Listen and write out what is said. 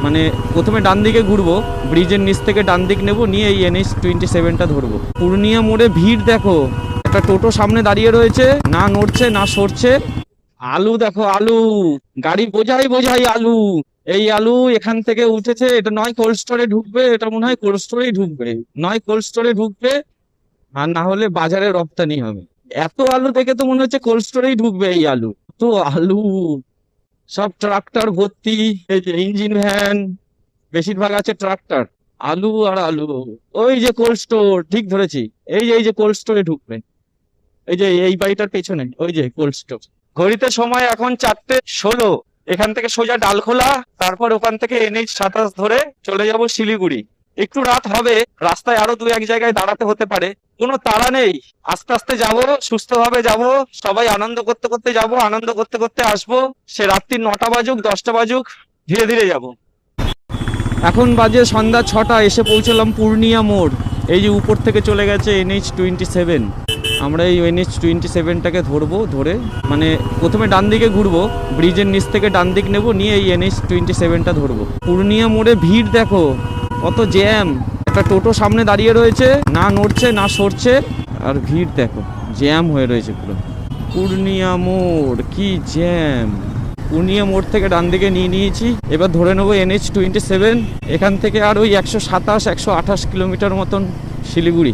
মানে প্রথমে ডান দিকে ঘুরবো, ব্রিজের নিচ থেকে ডান দিক নেবো, নিয়ে এই NH-27টা ধরবো। পূর্ণিয়া মোড়ে ভিড় দেখো, একটা টোটো সামনে দাঁড়িয়ে রয়েছে, না নড়ছে না সরছে। আলু দেখো, আলু, গাড়ি বোঝাই বোঝাই আলু। এই আলু এখান থেকে উঠেছে, এটা নয় কোল্ড স্টোরে ঢুকবে, এটা মনে হয় কোল্ড স্টোরেই ঢুকবে, নয় কোল্ড স্টোরে ঢুকবে, আর না হলে বাজারে রপ্তানি হবে। এত আলু দেখে তো মনে হচ্ছে কোল্ড স্টোরেই ঢুকবে এই আলু। তো আলু, সব ট্রাক্টর ভর্তি, এই যে ইঞ্জিন ভ্যান, বেশিরভাগ আছে ট্রাক্টর। আলু আর আলু। ওই যে কোল্ড স্টোর, ঠিক ধরেছি, এই যে কোল্ড স্টোরে ঢুকবে, এই যে এই বাড়িটার পেছনে ওই যে কোল্ড স্টোর। ঘড়িতে সময় এখন 4:16। এখান থেকে সোজা ডালখোলা, তারপর ওখান থেকে NH-27 ধরে চলে যাব শিলিগুড়ি। একটু রাত হবে, রাস্তায় আরো দু এক জায়গায় দাঁড়াতে হতে পারে, কোনো তাড়া নেই। আস্তে আস্তে যাব, সুস্থভাবে যাব, সবাই আনন্দ করতে করতে যাব, আনন্দ করতে করতে আসবো। সে রাত্রি 9টা বাজুক 10টা বাজুক, ধীরে ধীরে যাব। এখন বাজে সন্ধ্যা 6টা, এসে পৌঁছলাম পূর্ণিয়া মোড়। এই যে উপর থেকে চলে গেছে NH-27। আমরা এই NH-27টাকে ধরবো, ধরে মানে প্রথমে ডান দিকে ঘুরবো, ব্রিজের নিচ থেকে ডান দিক নেবো, নিয়ে এই NH-27টা ধরবো। পূর্ণিয়া মোড়ে ভিড় দেখো, কত জ্যাম, একটা টোটো সামনে দাঁড়িয়ে রয়েছে, না নড়ছে না সরছে, আর ভিড় দেখো, জ্যাম হয়ে রয়েছে পুরো। পূর্ণিয়া মোড়, কি জ্যাম। পূর্ণিয়া মোড় থেকে ডান দিকে নিয়ে নিয়েছি, এবার ধরে নেবো NH-27। এখান থেকে আর ওই 127-128 কিলোমিটার মতন শিলিগুড়ি।